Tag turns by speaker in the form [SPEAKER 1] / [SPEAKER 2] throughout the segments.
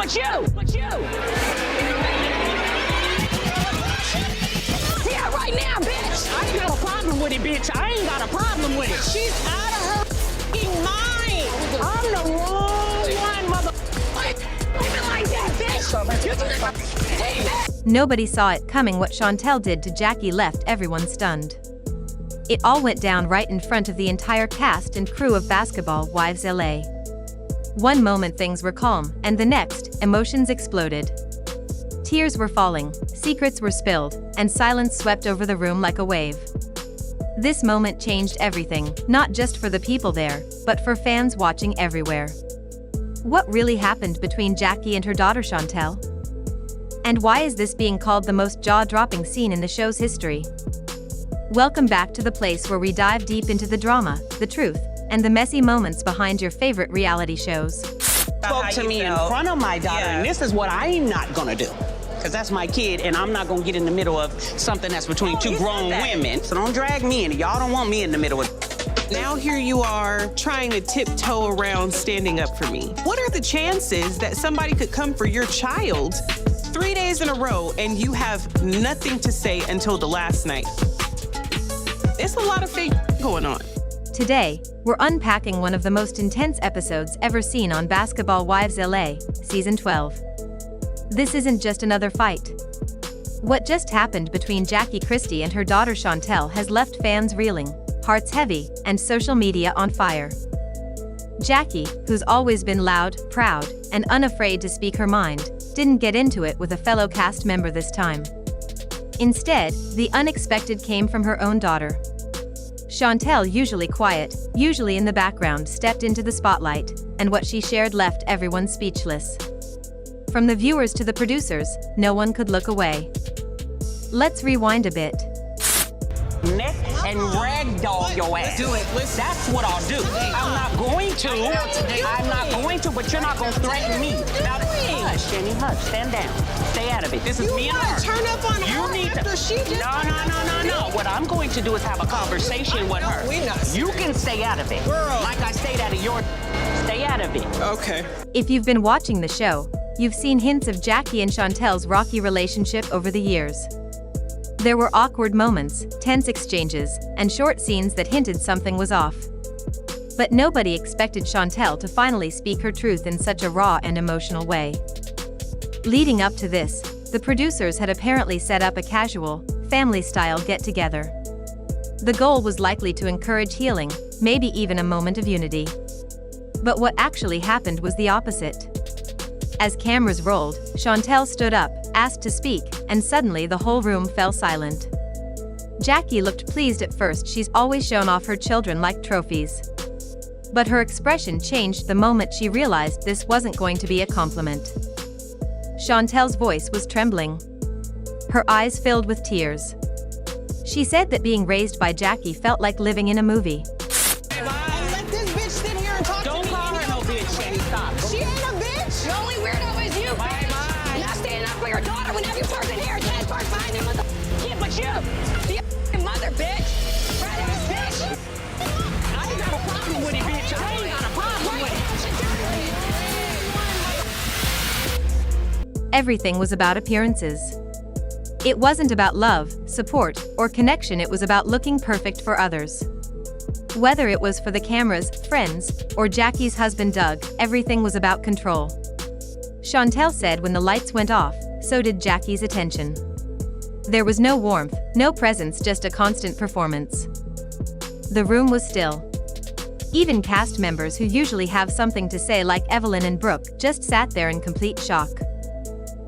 [SPEAKER 1] But you. Yeah, right now, bitch. I ain't got a problem with it, bitch. I ain't got a problem with it.
[SPEAKER 2] She's out of her f***ing mind.
[SPEAKER 1] I'm the wrong one, mother. Even like that, bitch.
[SPEAKER 3] Nobody saw it coming what Chantel did to Jackie left everyone stunned. It all went down right in front of the entire cast and crew of Basketball Wives LA. One moment things were calm, and the next, emotions exploded. Tears were falling, secrets were spilled, and silence swept over the room like a wave. This moment changed everything, not just for the people there, but for fans watching everywhere. What really happened between Jackie and her daughter Chantel? And why is this being called the most jaw-dropping scene in the show's history? Welcome back to the place where we dive deep into the drama, the truth, and the messy moments behind your favorite reality shows.
[SPEAKER 1] Spoke to me in front of my daughter, and this is what I'm not gonna do. Because that's my kid, and I'm not gonna get in the middle of something that's between two grown women. So don't drag me in. Y'all don't want me in the middle of.
[SPEAKER 2] Now here you are trying to tiptoe around standing up for me. What are the chances that somebody could come for your child 3 days in a row and you have nothing to say until the last night? It's a lot of fake going on.
[SPEAKER 3] Today, we're unpacking one of the most intense episodes ever seen on Basketball Wives LA, Season 12. This isn't just another fight. What just happened between Jackie Christie and her daughter Chantel has left fans reeling, hearts heavy, and social media on fire. Jackie, who's always been loud, proud, and unafraid to speak her mind, didn't get into it with a fellow cast member this time. Instead, the unexpected came from her own daughter. Chantel, usually quiet, usually in the background, stepped into the spotlight, and what she shared left everyone speechless. From the viewers to the producers, no one could look away. Let's rewind a bit.
[SPEAKER 1] Neck and ragdoll your ass.
[SPEAKER 2] Do it. Listen.
[SPEAKER 1] That's what I'll do. I'm not going to. I'm not going to, but you're not going to threaten me. Now, hush, Jenny, hush. Stand down. Stay out of it. This is me and her.
[SPEAKER 2] Turn up on her
[SPEAKER 1] need
[SPEAKER 2] after she just...
[SPEAKER 1] No. What I'm going to do is have a conversation with her. You can stay out of it.
[SPEAKER 2] Girl.
[SPEAKER 1] Like I stayed out of your... Stay out of it.
[SPEAKER 2] Okay.
[SPEAKER 3] If you've been watching the show, you've seen hints of Jackie and Chantel's rocky relationship over the years. There were awkward moments, tense exchanges, and short scenes that hinted something was off. But nobody expected Chantel to finally speak her truth in such a raw and emotional way. Leading up to this, the producers had apparently set up a casual, family-style get-together. The goal was likely to encourage healing, maybe even a moment of unity. But what actually happened was the opposite. As cameras rolled, Chantel stood up, asked to speak, and suddenly the whole room fell silent. Jackie looked pleased at first. She's always shown off her children like trophies. But her expression changed the moment she realized this wasn't going to be a compliment. Chantel's voice was trembling. Her eyes filled with tears. She said that being raised by Jackie felt like living in a movie.
[SPEAKER 2] And let this bitch sit here and talk
[SPEAKER 1] Don't
[SPEAKER 2] to me.
[SPEAKER 1] call her no bitch, Jenny. Stop.
[SPEAKER 2] She ain't a bitch.
[SPEAKER 4] The only weirdo is you, bitch. Not standing up for your daughter when every person here can't start finding mother kid but you. The mother, bitch. Right ass bitch.
[SPEAKER 1] I ain't got a problem with it, bitch. I ain't got a problem with it.
[SPEAKER 3] Everything was about appearances. It wasn't about love, support, or connection. It was about looking perfect for others. Whether it was for the cameras, friends, or Jackie's husband Doug, everything was about control. Chantel said when the lights went off, so did Jackie's attention. There was no warmth, no presence, just a constant performance. The room was still. Even cast members who usually have something to say, like Evelyn and Brooke, just sat there in complete shock.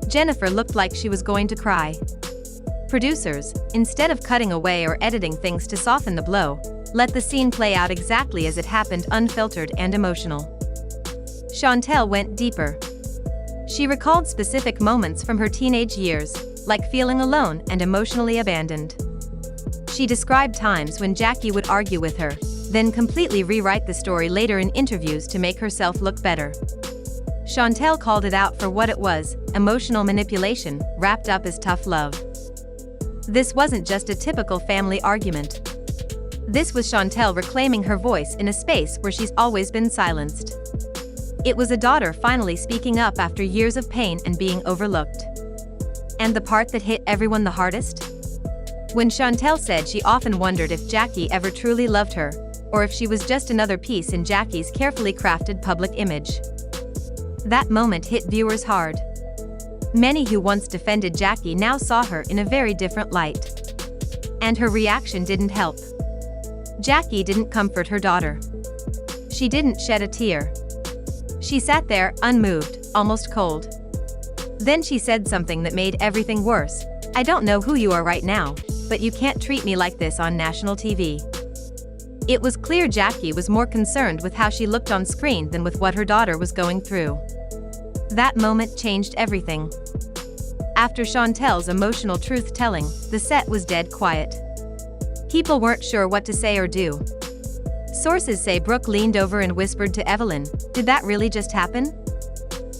[SPEAKER 3] Jennifer looked like she was going to cry. Producers, instead of cutting away or editing things to soften the blow, let the scene play out exactly as it happened, unfiltered and emotional. Chantel went deeper. She recalled specific moments from her teenage years, like feeling alone and emotionally abandoned. She described times when Jackie would argue with her, then completely rewrite the story later in interviews to make herself look better. Chantel called it out for what it was, emotional manipulation, wrapped up as tough love. This wasn't just a typical family argument. This was Chantel reclaiming her voice in a space where she's always been silenced. It was a daughter finally speaking up after years of pain and being overlooked. And the part that hit everyone the hardest? When Chantel said she often wondered if Jackie ever truly loved her, or if she was just another piece in Jackie's carefully crafted public image. That moment hit viewers hard. Many who once defended Jackie now saw her in a very different light. And her reaction didn't help. Jackie didn't comfort her daughter. She didn't shed a tear. She sat there, unmoved, almost cold. Then she said something that made everything worse. "I don't know who you are right now, but you can't treat me like this on national TV." It was clear Jackie was more concerned with how she looked on screen than with what her daughter was going through. That moment changed everything. After Chantel's emotional truth-telling, the set was dead quiet. People weren't sure what to say or do. Sources say Brooke leaned over and whispered to Evelyn, "Did that really just happen?"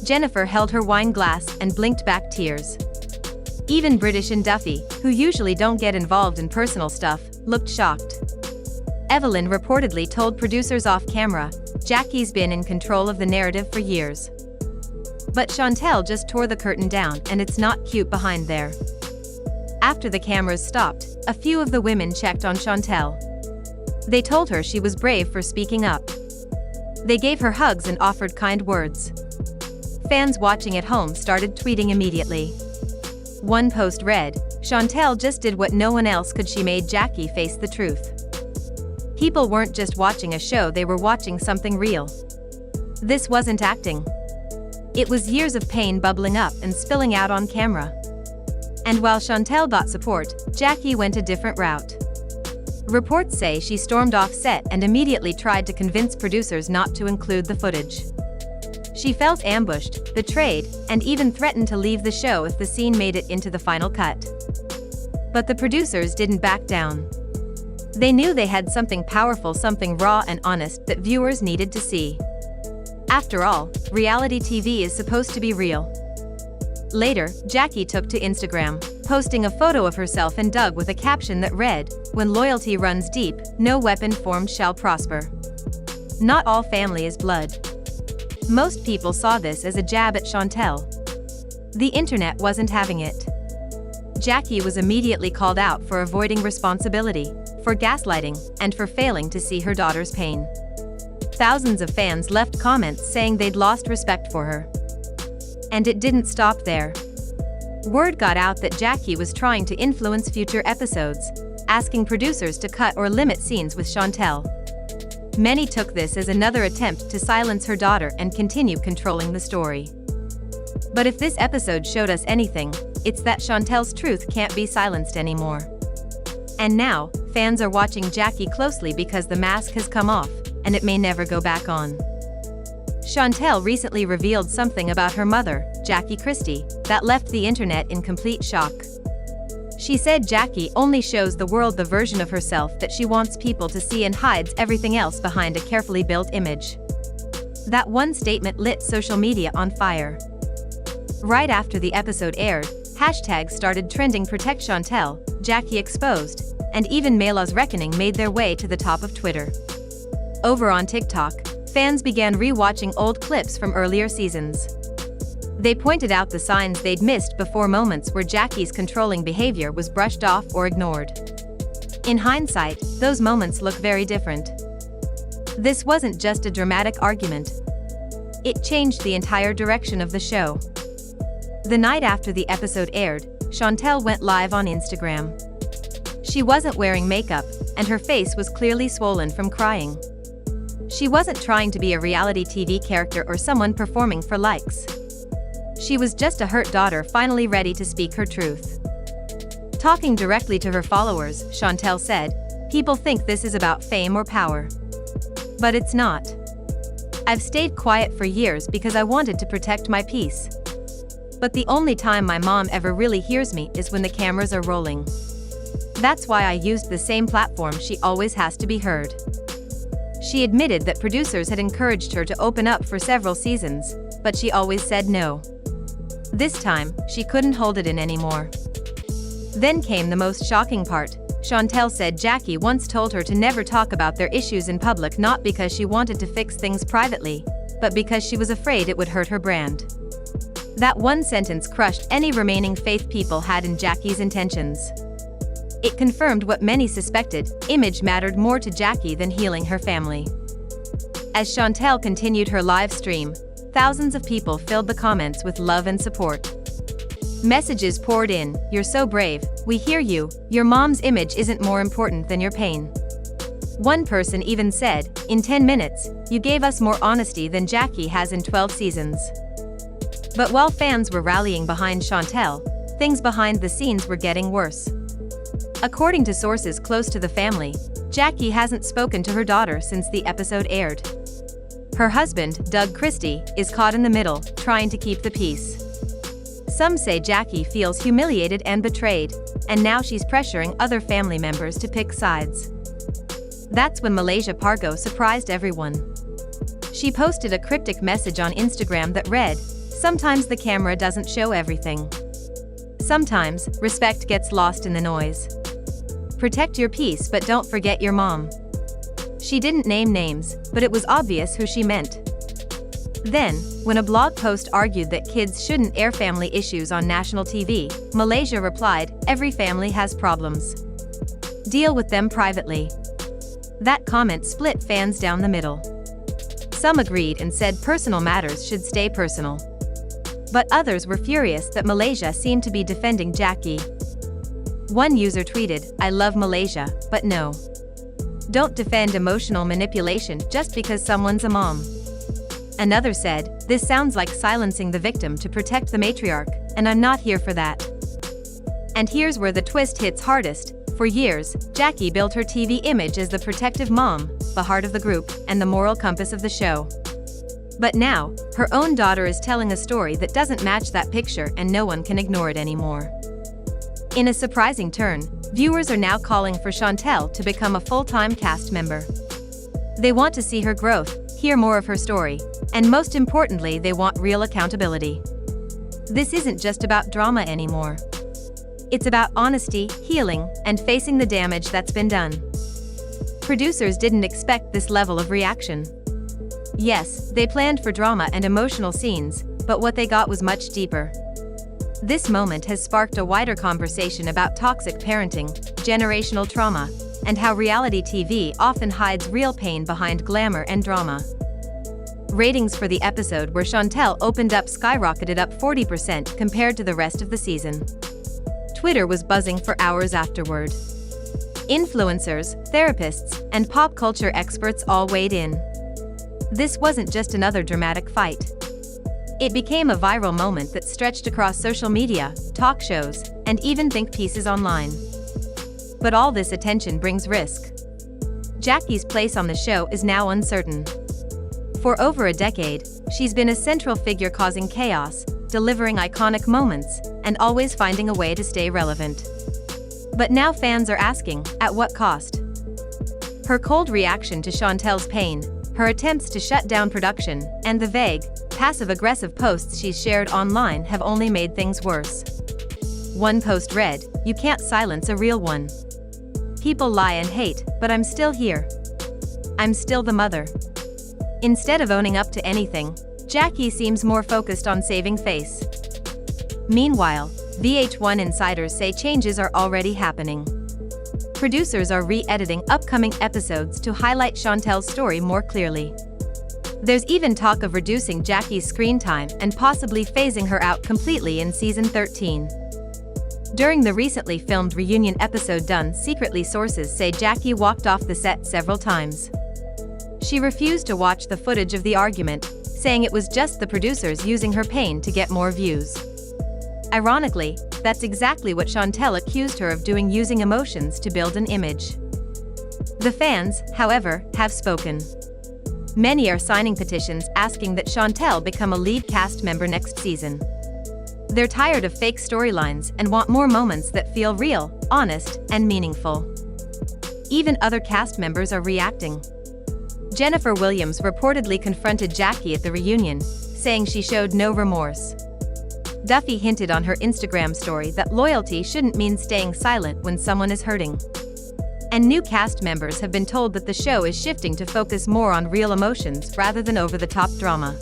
[SPEAKER 3] Jennifer held her wine glass and blinked back tears. Even British and Duffy, who usually don't get involved in personal stuff, looked shocked. Evelyn reportedly told producers off camera, "Jackie's been in control of the narrative for years." But Chantel just tore the curtain down, and it's not cute behind there. After the cameras stopped, a few of the women checked on Chantel. They told her she was brave for speaking up. They gave her hugs and offered kind words. Fans watching at home started tweeting immediately. One post read, "Chantel just did what no one else could. She made Jackie face the truth." People weren't just watching a show, they were watching something real. This wasn't acting. It was years of pain bubbling up and spilling out on camera. And while Chantel got support, Jackie went a different route. Reports say she stormed off set and immediately tried to convince producers not to include the footage. She felt ambushed, betrayed, and even threatened to leave the show if the scene made it into the final cut. But the producers didn't back down. They knew they had something powerful, something raw and honest that viewers needed to see. After all, reality TV is supposed to be real. Later, Jackie took to Instagram, posting a photo of herself and Doug with a caption that read, "When loyalty runs deep, no weapon formed shall prosper." Not all family is blood. Most people saw this as a jab at Chantel. The internet wasn't having it. Jackie was immediately called out for avoiding responsibility, for gaslighting, and for failing to see her daughter's pain. Thousands of fans left comments saying they'd lost respect for her. And it didn't stop there. Word got out that Jackie was trying to influence future episodes, asking producers to cut or limit scenes with Chantel. Many took this as another attempt to silence her daughter and continue controlling the story. But if this episode showed us anything, it's that Chantel's truth can't be silenced anymore. And now, fans are watching Jackie closely because the mask has come off, and it may never go back on. Chantel recently revealed something about her mother, Jackie Christie, that left the internet in complete shock. She said Jackie only shows the world the version of herself that she wants people to see and hides everything else behind a carefully built image. That one statement lit social media on fire. Right after the episode aired, hashtags started trending "Protect Chantel," "Jackie Exposed," and even Mela's Reckoning made their way to the top of Twitter. Over on TikTok, fans began re-watching old clips from earlier seasons. They pointed out the signs they'd missed before, moments where Jackie's controlling behavior was brushed off or ignored. In hindsight, those moments look very different. This wasn't just a dramatic argument. It changed the entire direction of the show. The night after the episode aired, Chantel went live on Instagram. She wasn't wearing makeup, and her face was clearly swollen from crying. She wasn't trying to be a reality TV character or someone performing for likes. She was just a hurt daughter finally ready to speak her truth. Talking directly to her followers, Chantel said, "People think this is about fame or power. But it's not. I've stayed quiet for years because I wanted to protect my peace. But the only time my mom ever really hears me is when the cameras are rolling. That's why I used the same platform. She always has to be heard." She admitted that producers had encouraged her to open up for several seasons, but she always said no. This time, she couldn't hold it in anymore. Then came the most shocking part. Chantel said Jackie once told her to never talk about their issues in public, not because she wanted to fix things privately, but because she was afraid it would hurt her brand. That one sentence crushed any remaining faith people had in Jackie's intentions. It confirmed what many suspected: image mattered more to Jackie than healing her family. As Shantel continued her live stream, thousands of people filled the comments with love and support. Messages poured in: "You're so brave, we hear you, your mom's image isn't more important than your pain." One person even said, "In 10 minutes, you gave us more honesty than Jackie has in 12 seasons." But while fans were rallying behind Chantel, things behind the scenes were getting worse. According to sources close to the family, Jackie hasn't spoken to her daughter since the episode aired. Her husband, Doug Christie, is caught in the middle, trying to keep the peace. Some say Jackie feels humiliated and betrayed, and now she's pressuring other family members to pick sides. That's when Malaysia Pargo surprised everyone. She posted a cryptic message on Instagram that read, "Sometimes the camera doesn't show everything. Sometimes, respect gets lost in the noise. Protect your peace but don't forget your mom." She didn't name names, but it was obvious who she meant. Then, when a blog post argued that kids shouldn't air family issues on national TV, Malaysia replied, "Every family has problems. Deal with them privately." That comment split fans down the middle. Some agreed and said personal matters should stay personal. But others were furious that Malaysia seemed to be defending Jackie. One user tweeted, "I love Malaysia, but no. Don't defend emotional manipulation just because someone's a mom." Another said, "This sounds like silencing the victim to protect the matriarch, and I'm not here for that." And here's where the twist hits hardest. For years, Jackie built her TV image as the protective mom, the heart of the group, and the moral compass of the show. But now, her own daughter is telling a story that doesn't match that picture, and no one can ignore it anymore. In a surprising turn, viewers are now calling for Chantel to become a full-time cast member. They want to see her growth, hear more of her story, and most importantly, they want real accountability. This isn't just about drama anymore. It's about honesty, healing, and facing the damage that's been done. Producers didn't expect this level of reaction. Yes, they planned for drama and emotional scenes, but what they got was much deeper. This moment has sparked a wider conversation about toxic parenting, generational trauma, and how reality TV often hides real pain behind glamour and drama. Ratings for the episode where Chantel opened up skyrocketed up 40% compared to the rest of the season. Twitter was buzzing for hours afterward. Influencers, therapists, and pop culture experts all weighed in. This wasn't just another dramatic fight. It became a viral moment that stretched across social media, talk shows, and even think pieces online. But all this attention brings risk. Jackie's place on the show is now uncertain. For over a decade, she's been a central figure causing chaos, delivering iconic moments, and always finding a way to stay relevant. But now fans are asking, at what cost? Her cold reaction to Chantel's pain, her attempts to shut down production, and the vague, passive-aggressive posts she's shared online have only made things worse. One post read, "You can't silence a real one. People lie and hate, but I'm still here. I'm still the mother." Instead of owning up to anything, Jackie seems more focused on saving face. Meanwhile, VH1 insiders say changes are already happening. Producers are re-editing upcoming episodes to highlight Chantel's story more clearly. There's even talk of reducing Jackie's screen time and possibly phasing her out completely in season 13. During the recently filmed reunion episode done secretly, sources say Jackie walked off the set several times. She refused to watch the footage of the argument, saying it was just the producers using her pain to get more views. Ironically, that's exactly what Chantel accused her of doing, using emotions to build an image. The fans, however, have spoken. Many are signing petitions asking that Chantel become a lead cast member next season. They're tired of fake storylines and want more moments that feel real, honest, and meaningful. Even other cast members are reacting. Jennifer Williams reportedly confronted Jackie at the reunion, saying she showed no remorse. Duffy hinted on her Instagram story that loyalty shouldn't mean staying silent when someone is hurting. And new cast members have been told that the show is shifting to focus more on real emotions rather than over-the-top drama.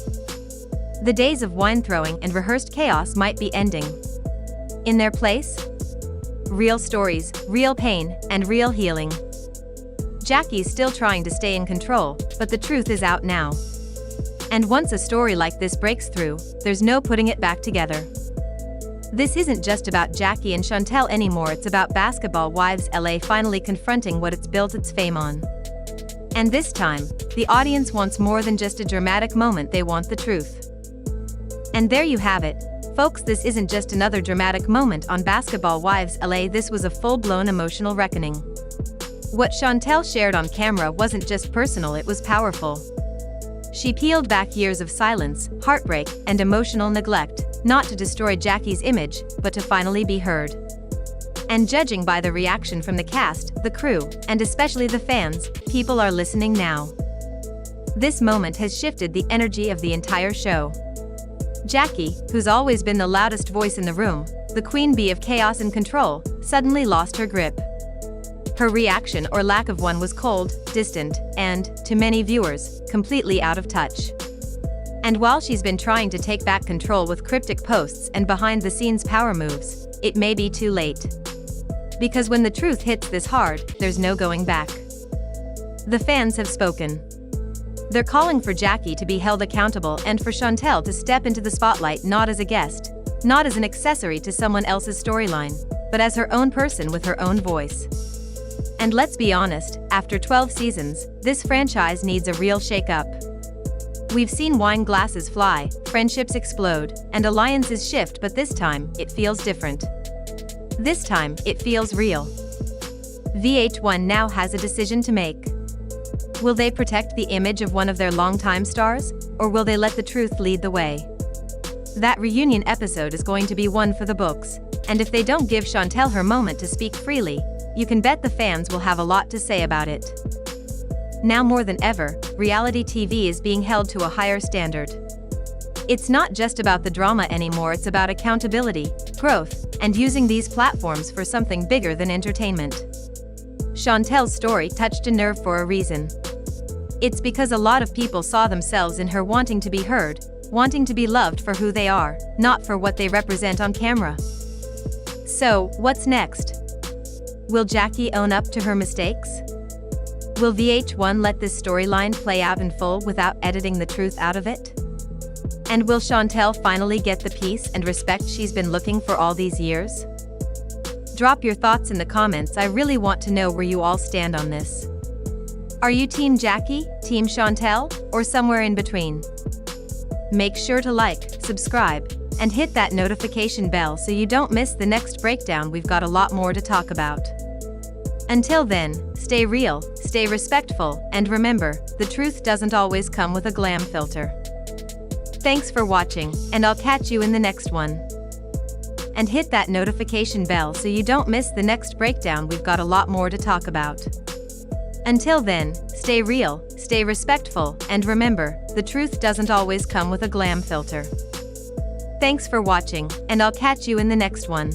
[SPEAKER 3] The days of wine-throwing and rehearsed chaos might be ending. In their place? Real stories, real pain, and real healing. Jackie's still trying to stay in control, but the truth is out now. And once a story like this breaks through, there's no putting it back together. This isn't just about Jackie and Chantel anymore, it's about Basketball Wives LA finally confronting what it's built its fame on. And this time, the audience wants more than just a dramatic moment, they want the truth. And there you have it, folks, this isn't just another dramatic moment on Basketball Wives LA, this was a full-blown emotional reckoning. What Chantel shared on camera wasn't just personal, it was powerful. She peeled back years of silence, heartbreak, and emotional neglect, not to destroy Jackie's image, but to finally be heard. And judging by the reaction from the cast, the crew, and especially the fans, people are listening now. This moment has shifted the energy of the entire show. Jackie, who's always been the loudest voice in the room, the queen bee of chaos and control, suddenly lost her grip. Her reaction or lack of one was cold, distant, and, to many viewers, completely out of touch. And while she's been trying to take back control with cryptic posts and behind-the-scenes power moves, it may be too late. Because when the truth hits this hard, there's no going back. The fans have spoken. They're calling for Jackie to be held accountable and for Chantel to step into the spotlight not as a guest, not as an accessory to someone else's storyline, but as her own person with her own voice. And let's be honest, after 12 seasons, this franchise needs a real shake-up. We've seen wine glasses fly, friendships explode, and alliances shift, but this time, it feels different. This time, it feels real. VH1 now has a decision to make. Will they protect the image of one of their longtime stars, or will they let the truth lead the way? That reunion episode is going to be one for the books, and if they don't give Chantel her moment to speak freely, you can bet the fans will have a lot to say about it. Now more than ever, reality TV is being held to a higher standard. It's not just about the drama anymore, it's about accountability, growth, and using these platforms for something bigger than entertainment. Chantel's story touched a nerve for a reason. It's because a lot of people saw themselves in her, wanting to be heard, wanting to be loved for who they are, not for what they represent on camera. So, what's next? Will Jackie own up to her mistakes? Will VH1 let this storyline play out in full without editing the truth out of it? And will Chantel finally get the peace and respect she's been looking for all these years? Drop your thoughts in the comments, I really want to know where you all stand on this. Are you Team Jackie, Team Chantel, or somewhere in between? Make sure to like, subscribe, and hit that notification bell so you don't miss the next breakdown. We've got a lot more to talk about. Until then, stay real, stay respectful, and remember, the truth doesn't always come with a glam filter. Thanks for watching, and I'll catch you in the next one. And hit that notification bell so you don't miss the next breakdown. We've got a lot more to talk about. Until then, stay real, stay respectful, and remember, the truth doesn't always come with a glam filter. Thanks for watching, and I'll catch you in the next one.